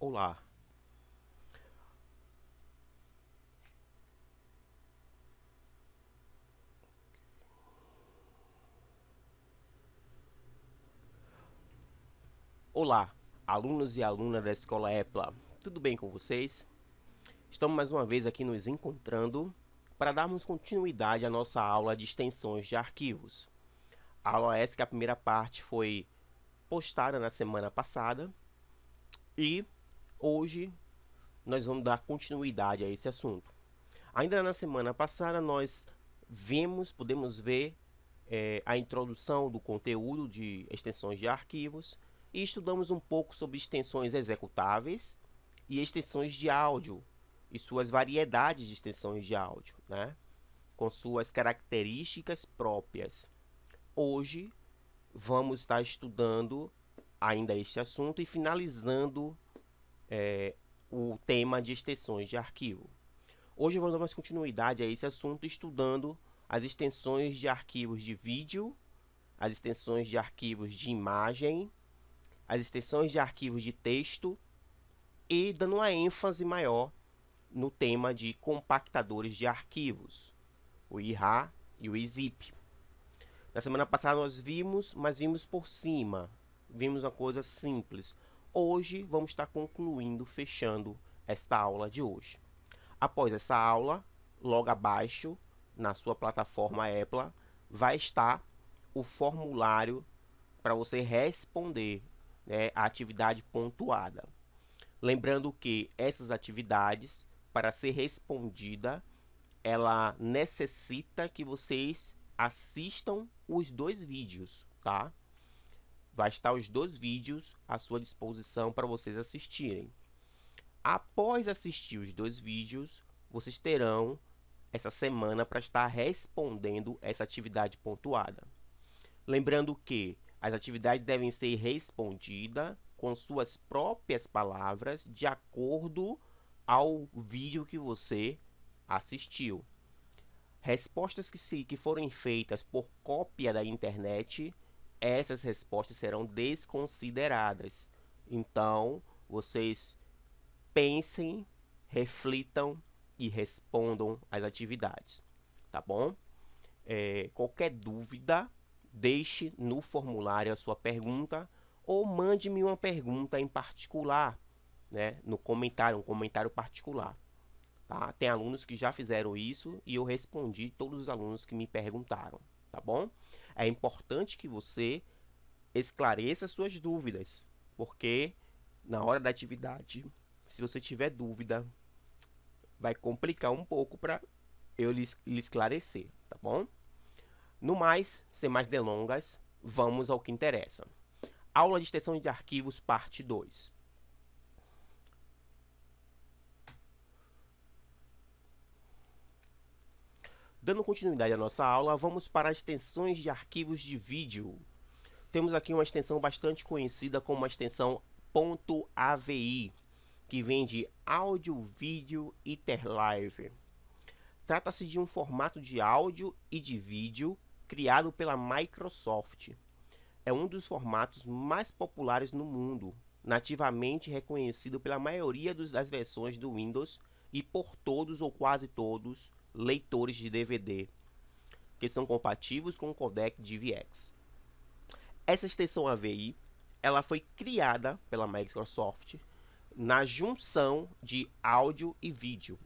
Olá. Olá, alunos e alunas da Escola EPLA. Tudo bem com vocês? Estamos mais uma vez aqui nos encontrando para darmos continuidade à nossa aula de extensões de arquivos. A aula essa que a primeira parte foi postada na semana passada e hoje nós vamos dar continuidade a esse assunto. Ainda na semana passada nós podemos ver a introdução do conteúdo de extensões de arquivos e estudamos um pouco sobre extensões executáveis e extensões de áudio e suas variedades de extensões de áudio, né? Com suas características próprias. Hoje vamos estar estudando ainda este assunto e finalizando o tema de extensões de arquivo. Hoje vamos dar mais continuidade a esse assunto estudando as extensões de arquivos de vídeo, as extensões de arquivos de imagem, as extensões de arquivos de texto e dando uma ênfase maior no tema de compactadores de arquivos, o IRA e o IZIP. Na semana passada nós vimos por cima, vimos uma coisa simples. Hoje vamos estar concluindo, fechando esta aula de hoje. Após essa aula, logo abaixo, na sua plataforma EPLA, vai estar o formulário para você responder, né, a atividade pontuada. Lembrando que essas atividades, para ser respondida, ela necessita que vocês assistam os dois vídeos, tá? Vai estar os dois vídeos à sua disposição para vocês assistirem. Após assistir os dois vídeos, vocês terão essa semana para estar respondendo essa atividade pontuada. Lembrando que as atividades devem ser respondidas com suas próprias palavras, de acordo ao vídeo que você assistiu. Respostas que forem feitas por cópia da internet, essas respostas serão desconsideradas. Então, vocês pensem, reflitam e respondam às atividades, tá bom? Qualquer dúvida, deixe no formulário a sua pergunta ou mande-me uma pergunta em particular, né, no comentário, um comentário particular. Tá? Tem alunos que já fizeram isso e eu respondi todos os alunos que me perguntaram, tá bom? É importante que você esclareça suas dúvidas, porque na hora da atividade, se você tiver dúvida, vai complicar um pouco para eu lhe esclarecer, tá bom? No mais, sem mais delongas, vamos ao que interessa. Aula de extensão de arquivos, parte 2. Dando continuidade à nossa aula, vamos para as extensões de arquivos de vídeo. Temos aqui uma extensão bastante conhecida como a extensão .avi, que vem de Áudio Vídeo Interlive. Trata-se de um formato de áudio e de vídeo criado pela Microsoft. É um dos formatos mais populares no mundo, nativamente reconhecido pela maioria das versões do Windows e por todos ou quase todos leitores de DVD, que são compatíveis com o codec DivX. Essa extensão AVI, ela foi criada pela Microsoft na junção de áudio e vídeo.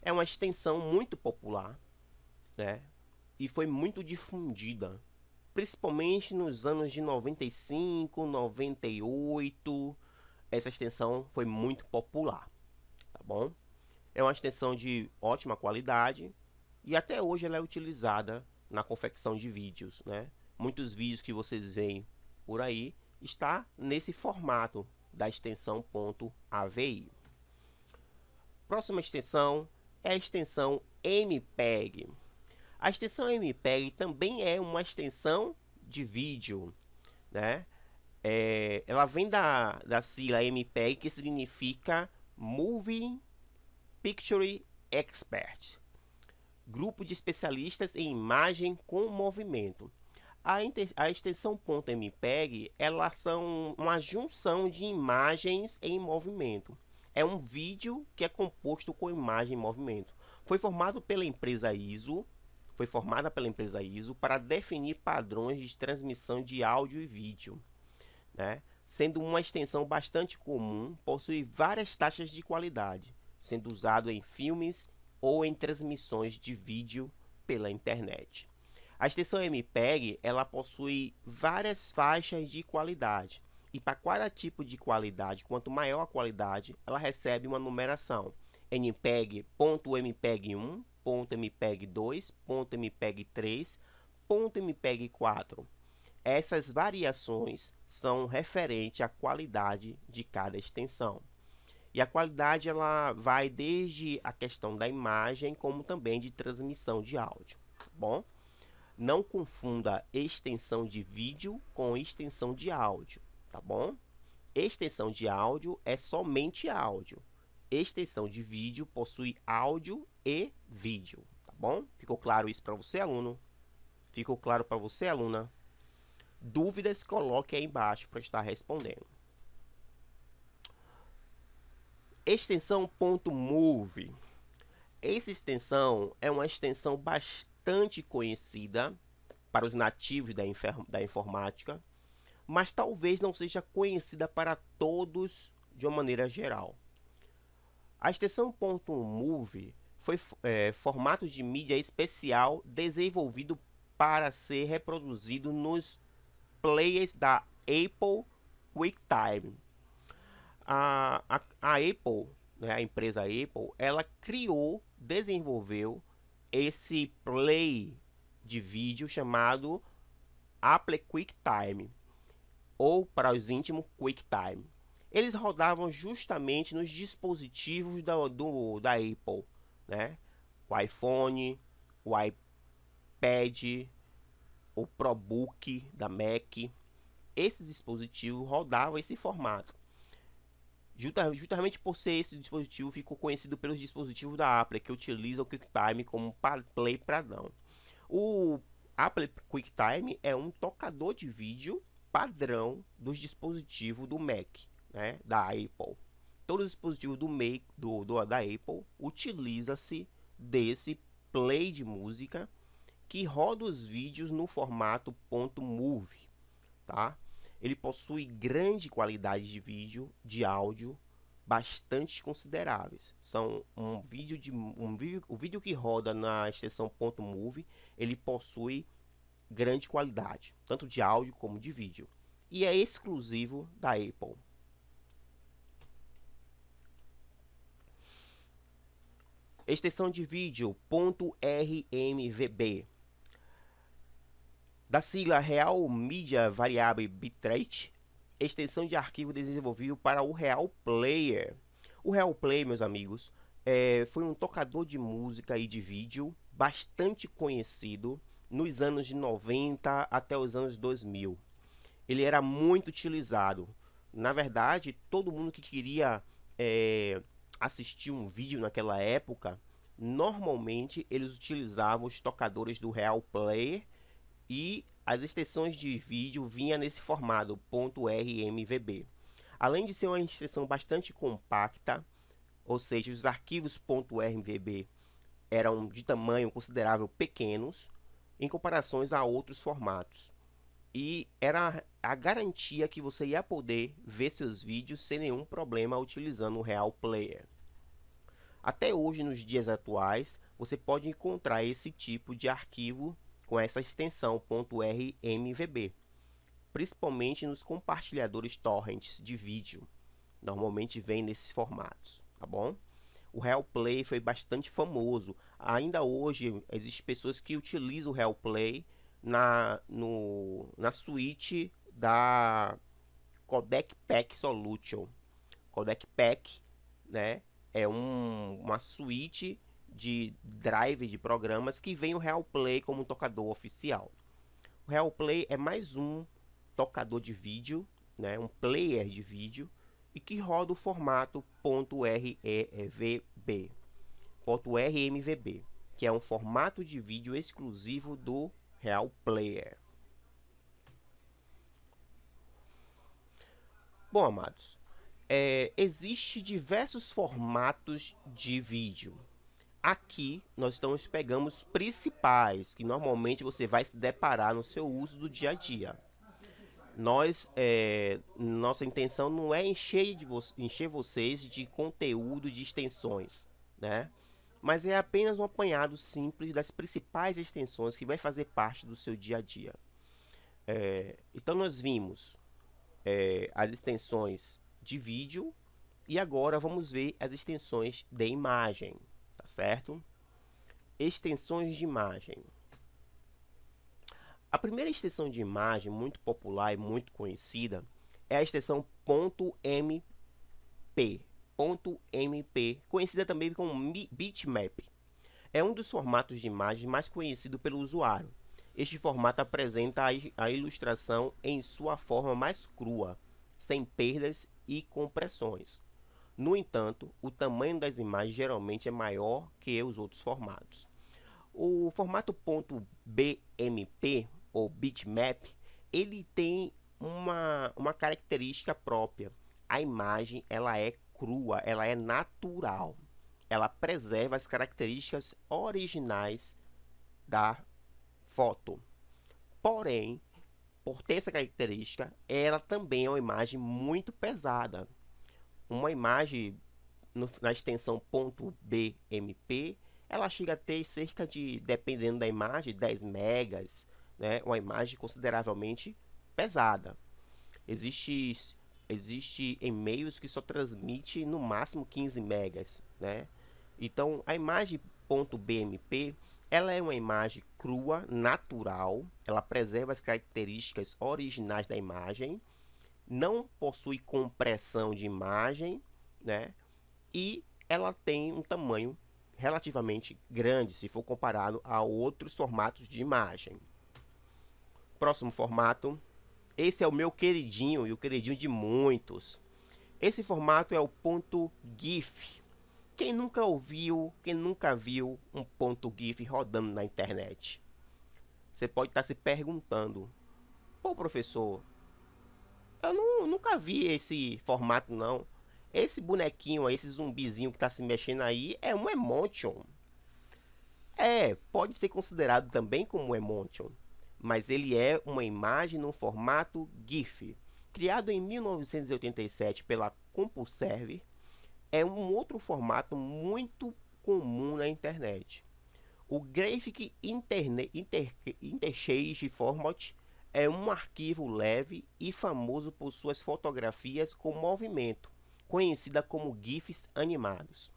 É uma extensão muito popular, né? E foi muito difundida, principalmente nos anos de 95, 98. Essa extensão foi muito popular, tá bom? É uma extensão de ótima qualidade e até hoje ela é utilizada na confecção de vídeos, né? Muitos vídeos que vocês veem por aí está nesse formato da extensão .avi. Próxima extensão é a extensão MPEG. A extensão MPEG também é uma extensão de vídeo, né? Ela vem da sigla MPEG, que significa Moving Picture Expert, grupo de especialistas em imagem com movimento. A extensão .mpeg, elas são uma junção de imagens em movimento. é um vídeo que é composto com imagem em movimento. Foi formada pela empresa ISO para definir padrões de transmissão de áudio e vídeo, né? Sendo uma extensão bastante comum, possui várias taxas de qualidade, sendo usado em filmes ou em transmissões de vídeo pela internet. A extensão MPEG ela possui várias faixas de qualidade, e para cada tipo de qualidade, quanto maior a qualidade, ela recebe uma numeração: MPEG.MPEG1, .MPEG2, .MPEG3, .MPEG4. Essas variações são referentes à qualidade de cada extensão. E a qualidade ela vai desde a questão da imagem, como também de transmissão de áudio, tá bom? Não confunda extensão de vídeo com extensão de áudio, tá bom? Extensão de áudio é somente áudio. Extensão de vídeo possui áudio e vídeo, tá bom? Ficou claro isso para você, aluno? Ficou claro para você, aluna? Dúvidas, coloque aí embaixo para estar respondendo. Extensão .move. Essa extensão é uma extensão bastante conhecida para os nativos da informática, mas talvez não seja conhecida para todos de uma maneira geral. A extensão .move foi formato de mídia especial desenvolvido para ser reproduzido nos players da Apple QuickTime. A Apple, né, a empresa Apple, ela desenvolveu esse play de vídeo chamado Apple QuickTime, ou para os íntimos QuickTime. Eles rodavam justamente nos dispositivos da Apple, né? O iPhone, o iPad, o ProBook da Mac. Esses dispositivos rodavam esse formato. Justamente por ser esse dispositivo, ficou conhecido pelos dispositivos da Apple, que utilizam o QuickTime como play padrão. O Apple QuickTime é um tocador de vídeo padrão dos dispositivos do Mac, né, da Apple. Todos os dispositivos da Apple utiliza-se desse play de música que roda os vídeos no formato .move, tá? Ele possui grande qualidade de vídeo, de áudio, bastante consideráveis. São o vídeo que roda na extensão .move, ele possui grande qualidade, tanto de áudio como de vídeo, e é exclusivo da Apple. Extensão de vídeo .rmvb, da sigla Real Media Variable Bitrate, extensão de arquivo desenvolvido para o Real Player. O Real Player, meus amigos, foi um tocador de música e de vídeo bastante conhecido nos anos de 90 até os anos 2000. Ele era muito utilizado. Na verdade, todo mundo que queria assistir um vídeo naquela época, normalmente eles utilizavam os tocadores do Real Player, e as extensões de vídeo vinha nesse formato .rmvb. Além de ser uma extensão bastante compacta, ou seja, os arquivos .rmvb eram de tamanho considerável pequenos em comparações a outros formatos, e era a garantia que você ia poder ver seus vídeos sem nenhum problema utilizando o Real Player. Até hoje, nos dias atuais, você pode encontrar esse tipo de arquivo com essa extensão .rmvb, principalmente nos compartilhadores torrents de vídeo. Normalmente vem nesses formatos, tá bom? O Real Play foi bastante famoso. Ainda hoje existem pessoas que utilizam o Real Play na suíte da Codec Pack Solution. Codec Pack, né, é uma suíte de drive de programas que vem o Real Play como um tocador oficial. O Real Play é mais um tocador de vídeo, né, um player de vídeo, e que roda o formato .rmvb, que é um formato de vídeo exclusivo do Real Player. Bom, amados, Existe diversos formatos de vídeo. Aqui nós pegamos os principais que normalmente você vai se deparar no seu uso do dia a dia. Nossa intenção não é encher vocês de conteúdo de extensões, né? Mas é apenas um apanhado simples das principais extensões que vai fazer parte do seu dia a dia. Então nós vimos as extensões de vídeo e agora vamos ver as extensões de imagem, tá certo? Extensões de imagem. A primeira extensão de imagem muito popular e muito conhecida é a extensão .mp, conhecida também como bitmap. É um dos formatos de imagem mais conhecido pelo usuário. Este formato apresenta a ilustração em sua forma mais crua, sem perdas e compressões. No entanto, o tamanho das imagens geralmente é maior que os outros formatos. O formato .bmp ou bitmap, ele tem uma característica própria. A imagem ela é crua, ela é natural. Ela preserva as características originais da foto. Porém, por ter essa característica, ela também é uma imagem muito pesada. Uma imagem na extensão .bmp, ela chega a ter cerca de, dependendo da imagem, 10 megas, né? Uma imagem consideravelmente pesada. Existe e-mails que só transmite no máximo 15 megas, né? Então, a imagem .bmp, ela é uma imagem crua, natural, ela preserva as características originais da imagem, não possui compressão de imagem, né? E ela tem um tamanho relativamente grande, se for comparado a outros formatos de imagem. Próximo formato, esse é o meu queridinho e o queridinho de muitos. Esse formato é o .gif. Quem nunca ouviu, quem nunca viu um .gif rodando na internet? Você pode estar se perguntando: pô, professor, eu nunca vi esse formato não. Esse bonequinho aí, esse zumbizinho que está se mexendo aí é um emotion. Pode ser considerado também como um emotion, mas ele é uma imagem no formato GIF. Criado em 1987 pela CompuServe, é um outro formato muito comum na internet. O Graphic Interchange Format é um arquivo leve e famoso por suas fotografias com movimento, conhecida como GIFs animados.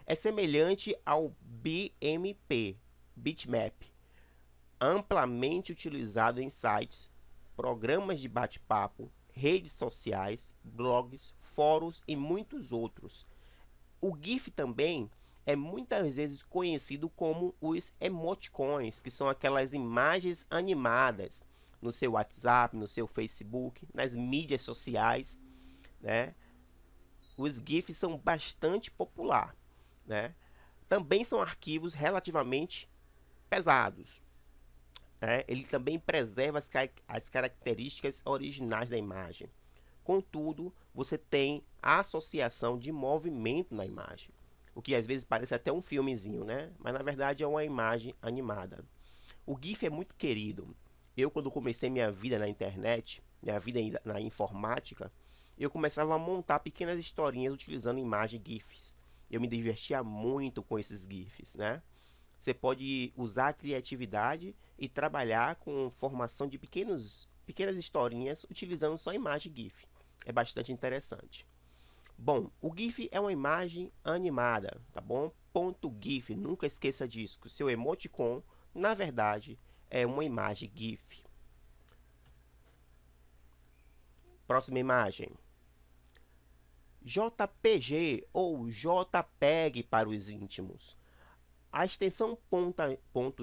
É semelhante ao BMP, bitmap, amplamente utilizado em sites, programas de bate-papo, redes sociais, blogs, fóruns e muitos outros. O GIF também é muitas vezes conhecido como os emoticons, que são aquelas imagens animadas no seu WhatsApp, no seu Facebook, nas mídias sociais, né? Os GIFs são bastante populares, né? Também são arquivos relativamente pesados, né? Ele também preserva as características originais da imagem. Contudo, você tem a associação de movimento na imagem, o que às vezes parece até um filmezinho, né? Mas na verdade é uma imagem animada. O GIF é muito querido. Eu, quando comecei minha vida na internet, minha vida na informática, eu começava a montar pequenas historinhas utilizando imagem GIFs. Eu me divertia muito com esses GIFs, né? Você pode usar a criatividade e trabalhar com formação de pequenas historinhas utilizando só imagem GIF. É bastante interessante. Bom, o GIF é uma imagem animada, tá bom? Ponto GIF, nunca esqueça disso, que o seu emoticon, na verdade, é uma imagem GIF. Próxima imagem. JPG ou JPEG para os íntimos. A extensão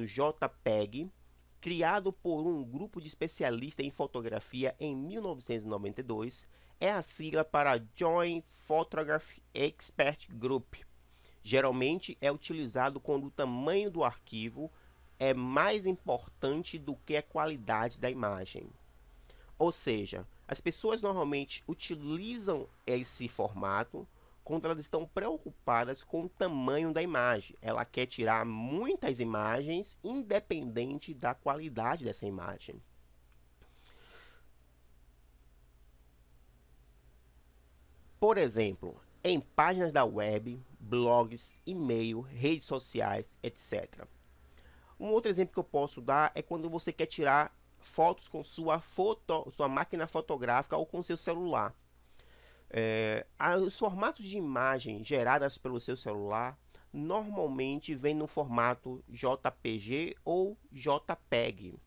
.jpeg, criado por um grupo de especialistas em fotografia em 1992, é a sigla para Joint Photography Expert Group. Geralmente é utilizado quando o tamanho do arquivo é mais importante do que a qualidade da imagem. Ou seja, As pessoas normalmente utilizam esse formato quando elas estão preocupadas com o tamanho da imagem. Ela quer tirar muitas imagens, independente da qualidade dessa imagem. Por exemplo, em páginas da web, blogs, e-mail, redes sociais, etc. Um outro exemplo que eu posso dar é quando você quer tirar fotos com sua máquina fotográfica ou com seu celular. Os formatos de imagem geradas pelo seu celular normalmente vêm no formato JPG ou JPEG,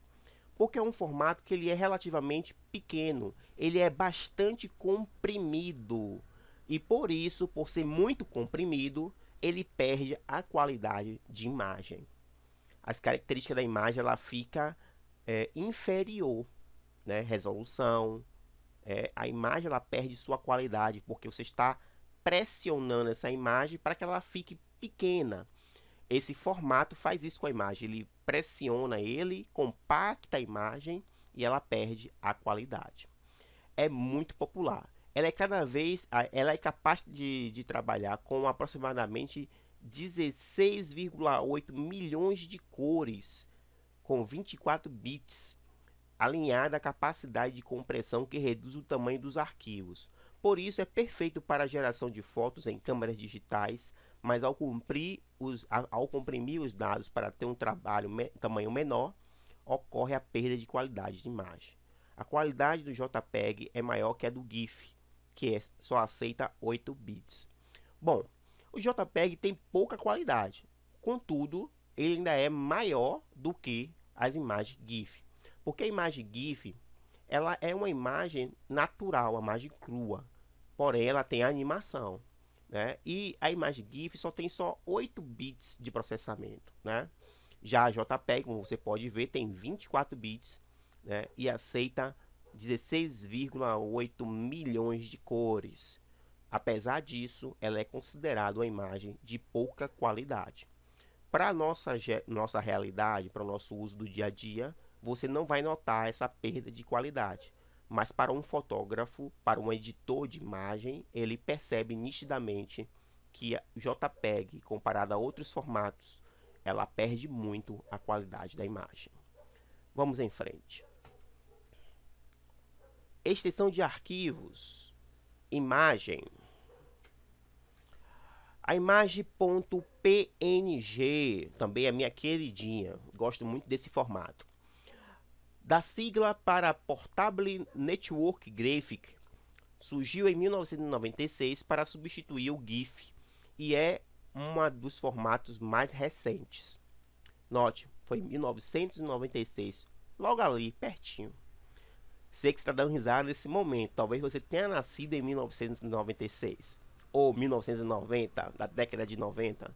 porque é um formato que ele é relativamente pequeno, ele é bastante comprimido e por isso, por ser muito comprimido, ele perde a qualidade de imagem. As características da imagem ela fica inferior, né? Resolução, a imagem ela perde sua qualidade porque você está pressionando essa imagem para que ela fique pequena. Esse formato faz isso com a imagem, ele pressiona ele, compacta a imagem e ela perde a qualidade. É muito popular. Ela é capaz de trabalhar com aproximadamente 16,8 milhões de cores, com 24 bits, alinhada à capacidade de compressão que reduz o tamanho dos arquivos. Por isso é perfeito para a geração de fotos em câmeras digitais, mas ao comprimir os dados para ter um tamanho menor, ocorre a perda de qualidade de imagem. A qualidade do JPEG é maior que a do GIF, que só aceita 8 bits. Bom, o JPEG tem pouca qualidade, contudo, ele ainda é maior do que as imagens GIF. Porque a imagem GIF, ela é uma imagem natural, uma imagem crua, porém ela tem animação, né? E a imagem GIF só tem 8 bits de processamento, né? Já a JPEG, como você pode ver, tem 24 bits, né? E aceita 16,8 milhões de cores. Apesar disso, ela é considerada uma imagem de pouca qualidade. Para a nossa realidade, para o nosso uso do dia a dia, você não vai notar essa perda de qualidade. Mas para um fotógrafo, para um editor de imagem, ele percebe nitidamente que a JPEG, comparada a outros formatos, ela perde muito a qualidade da imagem. Vamos em frente. Extensão de arquivos. Imagem. A imagem.png também é minha queridinha. Gosto muito desse formato. Da sigla para Portable Network Graphic, surgiu em 1996 para substituir o GIF e é um dos formatos mais recentes. Note, foi em 1996, logo ali, pertinho. Sei que você está dando risada nesse momento, talvez você tenha nascido em 1996 ou 1990, da década de 90,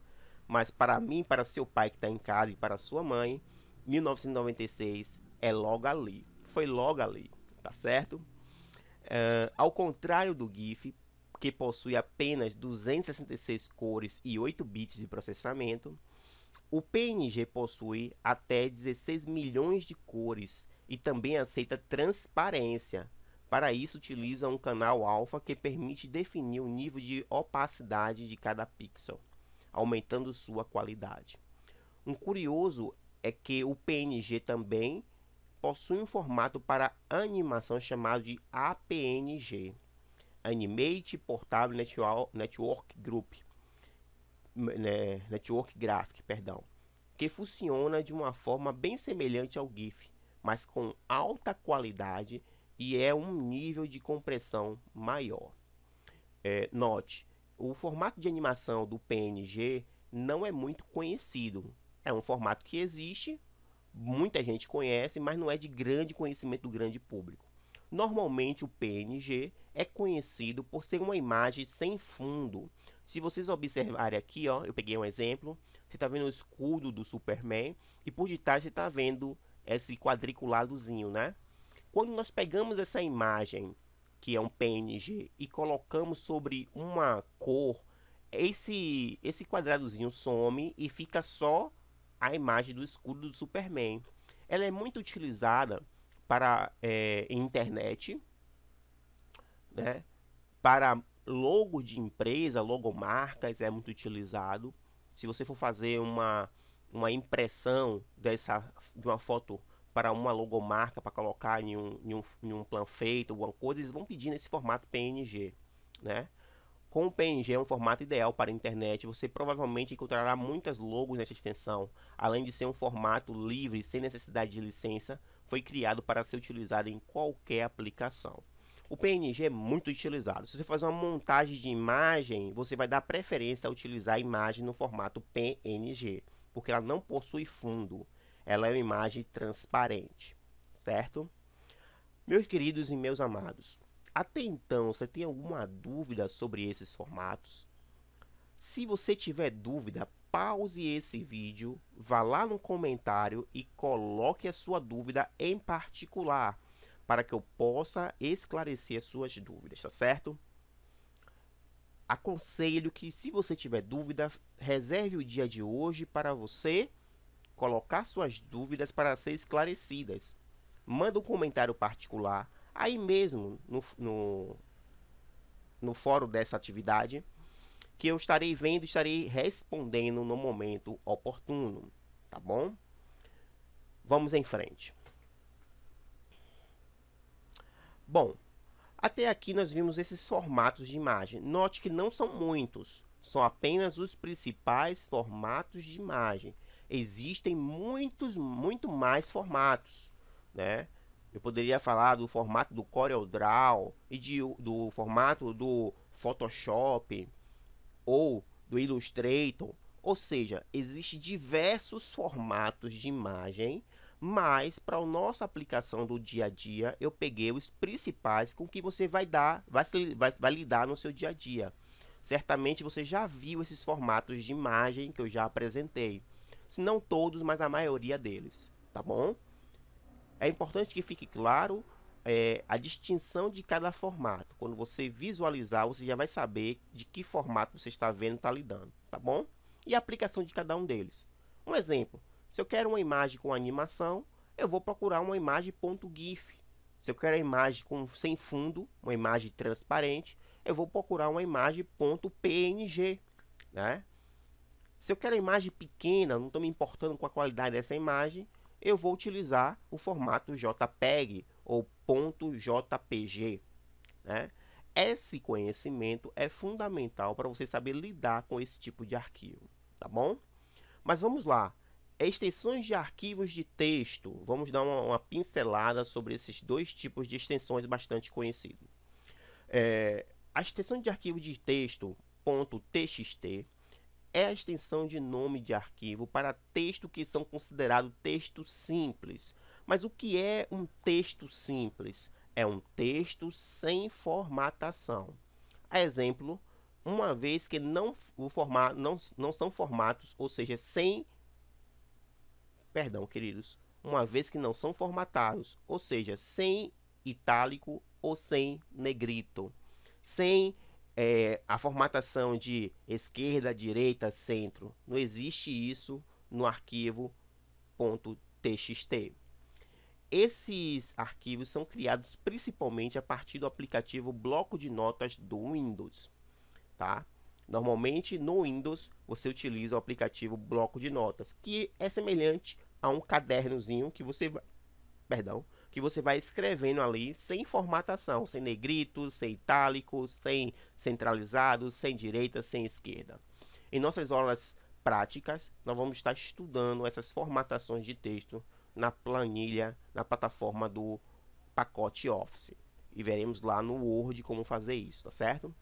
mas para mim, para seu pai que está em casa e para sua mãe, 1996 é logo ali, foi logo ali, tá certo? Ao contrário do GIF, que possui apenas 266 cores e 8 bits de processamento, o PNG possui até 16 milhões de cores e também aceita transparência. Para isso, utiliza um canal alfa que permite definir o nível de opacidade de cada pixel, aumentando sua qualidade. Um curioso é que o PNG também possui um formato para animação chamado de APNG, Animate Portable Network Group, Network Graphic, perdão, que funciona de uma forma bem semelhante ao GIF, mas com alta qualidade e é um nível de compressão maior. Note, o formato de animação do PNG não é muito conhecido. É um formato que existe, muita gente conhece, mas não é de grande conhecimento do grande público. Normalmente o PNG é conhecido por ser uma imagem sem fundo. Se vocês observarem aqui, ó, eu peguei um exemplo, você está vendo o escudo do Superman e por detrás você está vendo esse quadriculadozinho, né? Quando nós pegamos essa imagem, que é um PNG, e colocamos sobre uma cor, esse quadradozinho some e fica só a imagem do escudo do Superman. Ela é muito utilizada para internet, né? Para logo de empresa, logomarcas é muito utilizado. Se você for fazer uma impressão de uma foto para uma logomarca, para colocar em um panfleto, alguma coisa, eles vão pedir nesse formato PNG, né? Com o PNG é um formato ideal para a internet, você provavelmente encontrará muitas logos nessa extensão. Além de ser um formato livre, sem necessidade de licença, foi criado para ser utilizado em qualquer aplicação. O PNG é muito utilizado. Se você fazer uma montagem de imagem, você vai dar preferência a utilizar a imagem no formato PNG, porque ela não possui fundo. Ela é uma imagem transparente, certo? Meus queridos e meus amados, até então você tem alguma dúvida sobre esses formatos? Se você tiver dúvida, pause esse vídeo, vá lá no comentário e coloque a sua dúvida em particular, para que eu possa esclarecer as suas dúvidas, tá certo? Aconselho que, se você tiver dúvida, reserve o dia de hoje para você colocar suas dúvidas para ser esclarecidas. Manda um comentário particular aí mesmo no fórum dessa atividade, que eu estarei vendo e estarei respondendo no momento oportuno, tá bom? Vamos em frente. Bom, até aqui nós vimos esses formatos de imagem. Note que não são muitos, são apenas os principais formatos de imagem. Existem muito mais formatos, né? Eu poderia falar do formato do CorelDRAW e do formato do Photoshop ou do Illustrator. Ou seja, existem diversos formatos de imagem, mas para a nossa aplicação do dia a dia, eu peguei os principais com que você vai lidar no seu dia a dia. Certamente você já viu esses formatos de imagem que eu já apresentei. Se não todos, mas a maioria deles, tá bom? É importante que fique claro a distinção de cada formato. Quando você visualizar, você já vai saber de que formato você está vendo e está lidando, tá bom? E a aplicação de cada um deles. Um exemplo, se eu quero uma imagem com animação, eu vou procurar uma imagem .gif. Se eu quero a imagem sem fundo, uma imagem transparente, eu vou procurar uma imagem .png, né? Se eu quero a imagem pequena, não estou me importando com a qualidade dessa imagem, eu vou utilizar o formato JPEG ou .jpg, né? Esse conhecimento é fundamental para você saber lidar com esse tipo de arquivo, tá bom? Mas vamos lá. Extensões de arquivos de texto. Vamos dar uma pincelada sobre esses dois tipos de extensões bastante conhecidos. A extensão de arquivo de texto .txt é a extensão de nome de arquivo para texto que são considerados textos simples. Mas o que é um texto simples? É um texto sem formatação. A exemplo, uma vez que não são formatos, ou seja, queridos, uma vez que não são formatados, ou seja, sem itálico ou sem negrito, sem a formatação de esquerda, direita, centro. Não existe isso no arquivo .txt. Esses arquivos são criados principalmente a partir do aplicativo bloco de notas do Windows, tá? Normalmente no Windows você utiliza o aplicativo bloco de notas, que é semelhante a um cadernozinho que você vai escrevendo ali sem formatação, sem negritos, sem itálicos, sem centralizados, sem direita, sem esquerda. Em nossas aulas práticas, nós vamos estar estudando essas formatações de texto na planilha, na plataforma do pacote Office. E veremos lá no Word como fazer isso, tá certo?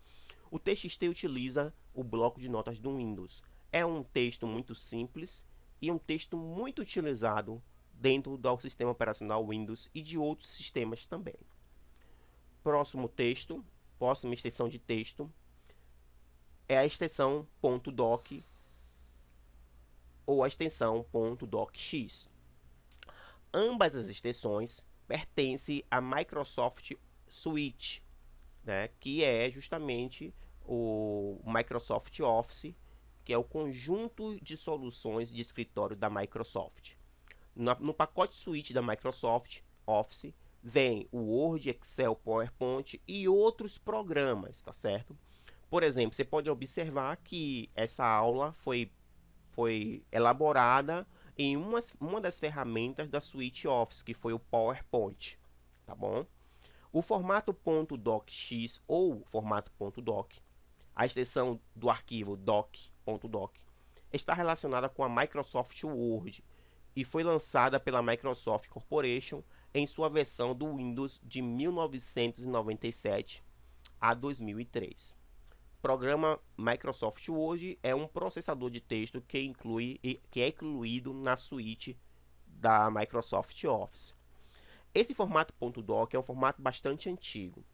O TXT utiliza o bloco de notas do Windows. É um texto muito simples e um texto muito utilizado dentro do sistema operacional Windows e de outros sistemas também. Próxima extensão de texto é a extensão .doc ou a extensão .docx. Ambas as extensões pertencem à Microsoft Suite, né, que é justamente o Microsoft Office, que é o conjunto de soluções de escritório da Microsoft. No pacote Suite da Microsoft Office, vem o Word, Excel, PowerPoint e outros programas, tá certo? Por exemplo, você pode observar que essa aula foi elaborada em uma das ferramentas da suite Office, que foi o PowerPoint, tá bom? O formato .docx ou formato .doc, a extensão do arquivo doc.doc, está relacionada com a Microsoft Word e foi lançada pela Microsoft Corporation em sua versão do Windows de 1997 a 2003. O programa Microsoft Word é um processador de texto que é incluído na suite da Microsoft Office. Esse formato .doc é um formato bastante antigo,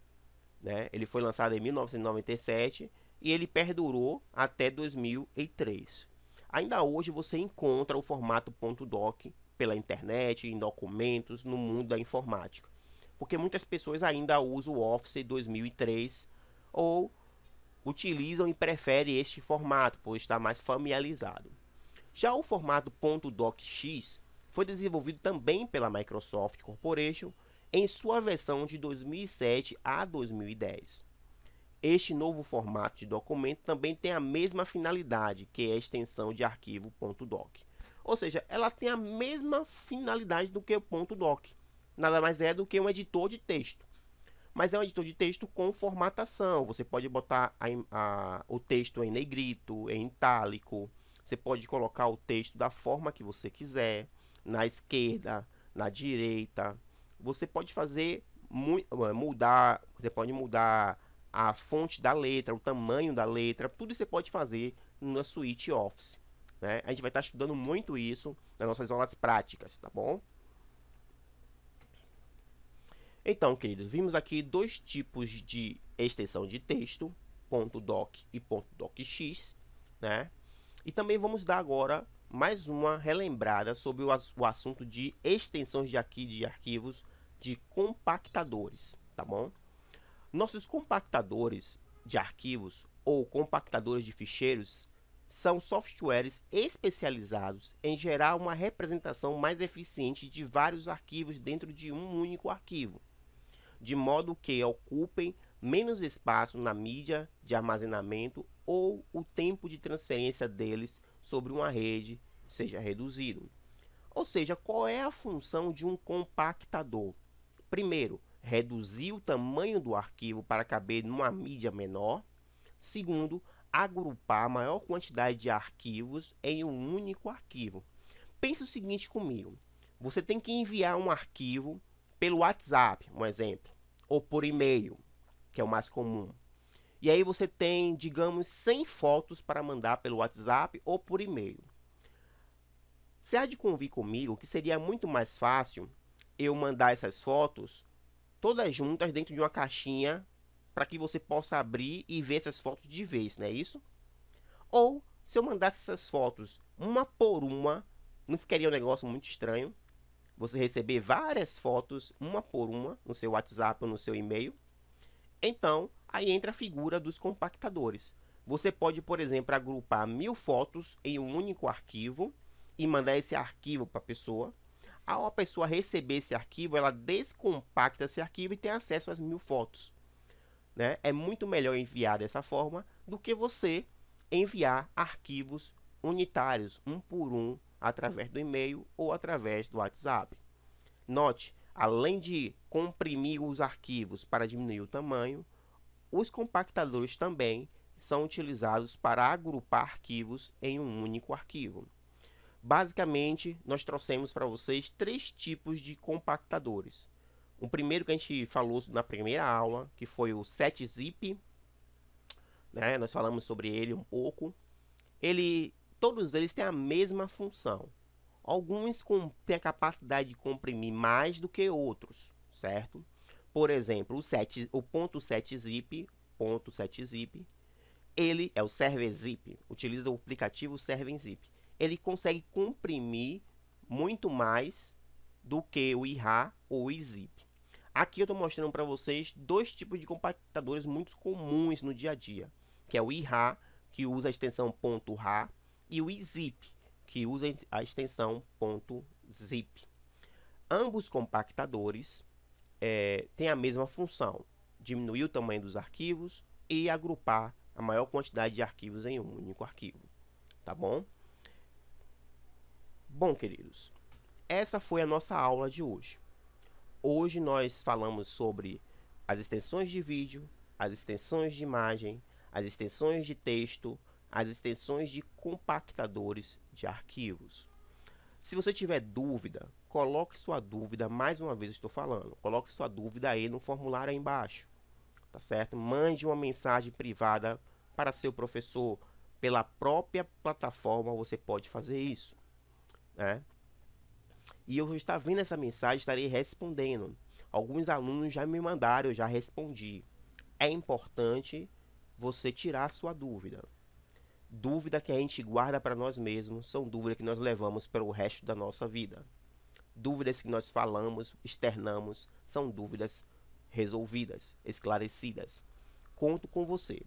né? Ele foi lançado em 1997 e ele perdurou até 2003. Ainda hoje você encontra o formato .doc pela internet, em documentos, no mundo da informática, porque muitas pessoas ainda usam o Office 2003 ou utilizam e preferem este formato por estar mais familiarizado. Já o formato .docx foi desenvolvido também pela Microsoft Corporation em sua versão de 2007 a 2010. Este novo formato de documento também tem a mesma finalidade, que é a extensão de arquivo .doc. Ou seja, ela tem a mesma finalidade do que o .doc. Nada mais é do que um editor de texto. Mas é um editor de texto com formatação. Você pode botar o texto em negrito, em itálico. Você pode colocar o texto da forma que você quiser, na esquerda, na direita. Você pode fazer mudar, você pode mudar a fonte da letra, o tamanho da letra, tudo isso você pode fazer na suite Office, né? A gente vai estar estudando muito isso nas nossas aulas práticas, tá bom? Então, queridos, vimos aqui dois tipos de extensão de texto, .doc e .docx, né? E também vamos dar agora mais uma relembrada sobre o assunto de extensões de arquivos de compactadores, tá bom? Nossos compactadores de arquivos ou compactadores de ficheiros são softwares especializados em gerar uma representação mais eficiente de vários arquivos dentro de um único arquivo, de modo que ocupem menos espaço na mídia de armazenamento ou o tempo de transferência deles sobre uma rede seja reduzido. Ou seja, qual é a função de um compactador? Primeiro, reduzir o tamanho do arquivo para caber numa mídia menor. Segundo, agrupar a maior quantidade de arquivos em um único arquivo. Pense o seguinte comigo: você tem que enviar um arquivo pelo WhatsApp, um exemplo, ou por e-mail, que é o mais comum. E aí você tem, digamos, 100 fotos para mandar pelo WhatsApp ou por e-mail. Você há de convir comigo que seria muito mais fácil eu mandar essas fotos todas juntas dentro de uma caixinha para que você possa abrir e ver essas fotos de vez, não é isso? Ou se eu mandasse essas fotos uma por uma, não ficaria um negócio muito estranho? Você receber várias fotos, uma por uma, no seu WhatsApp ou no seu e-mail? Então, aí entra a figura dos compactadores. Você pode, por exemplo, agrupar 1000 fotos em um único arquivo e mandar esse arquivo para a pessoa. Ao a pessoa receber esse arquivo, ela descompacta esse arquivo e tem acesso às 1000 fotos, né? É muito melhor enviar dessa forma do que você enviar arquivos unitários, um por um, através do e-mail ou através do WhatsApp. Note, além de comprimir os arquivos para diminuir o tamanho, os compactadores também são utilizados para agrupar arquivos em um único arquivo. Basicamente, nós trouxemos para vocês três tipos de compactadores. O primeiro que a gente falou na primeira aula, que foi o 7-zip, né? Nós falamos sobre ele um pouco. Todos eles têm a mesma função. Alguns têm a capacidade de comprimir mais do que outros, certo? Por exemplo, o ponto .7zip, ele é o ServerZip, utiliza o aplicativo ServerZip. Ele consegue comprimir muito mais do que o IRA ou o IZIP. Aqui eu estou mostrando para vocês dois tipos de compactadores muito comuns no dia a dia, que é o IRA, que usa a extensão .RA, e o IZIP, que usa a extensão .zip. Ambos compactadores tem a mesma função: diminuir o tamanho dos arquivos e agrupar a maior quantidade de arquivos em um único arquivo, tá bom? Bom, queridos, essa foi a nossa aula de hoje. Hoje nós falamos sobre as extensões de vídeo, as extensões de imagem, as extensões de texto, as extensões de compactadores de arquivos. Se você tiver dúvida, coloque sua dúvida, mais uma vez eu estou falando, coloque sua dúvida aí no formulário aí embaixo, tá certo? Mande uma mensagem privada para seu professor, pela própria plataforma você pode fazer isso, né? E eu vou estar vendo essa mensagem, estarei respondendo. Alguns alunos já me mandaram, eu já respondi. É importante você tirar a sua dúvida. Dúvida que a gente guarda para nós mesmos, são dúvidas que nós levamos para o resto da nossa vida. Dúvidas que nós falamos, externamos, são dúvidas resolvidas, esclarecidas. Conto com você.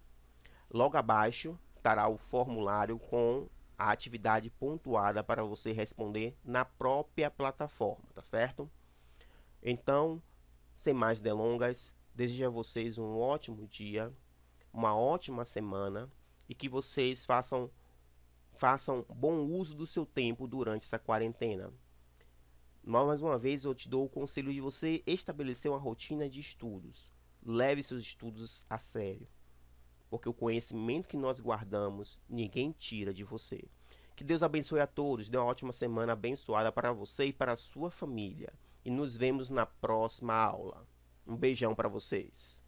Logo abaixo estará o formulário com a atividade pontuada para você responder na própria plataforma, tá certo? Então, sem mais delongas, desejo a vocês um ótimo dia, uma ótima semana e que vocês façam bom uso do seu tempo durante essa quarentena. Mais uma vez, eu te dou o conselho de você estabelecer uma rotina de estudos. Leve seus estudos a sério, porque o conhecimento que nós guardamos, ninguém tira de você. Que Deus abençoe a todos, dê uma ótima semana abençoada para você e para a sua família. E nos vemos na próxima aula. Um beijão para vocês.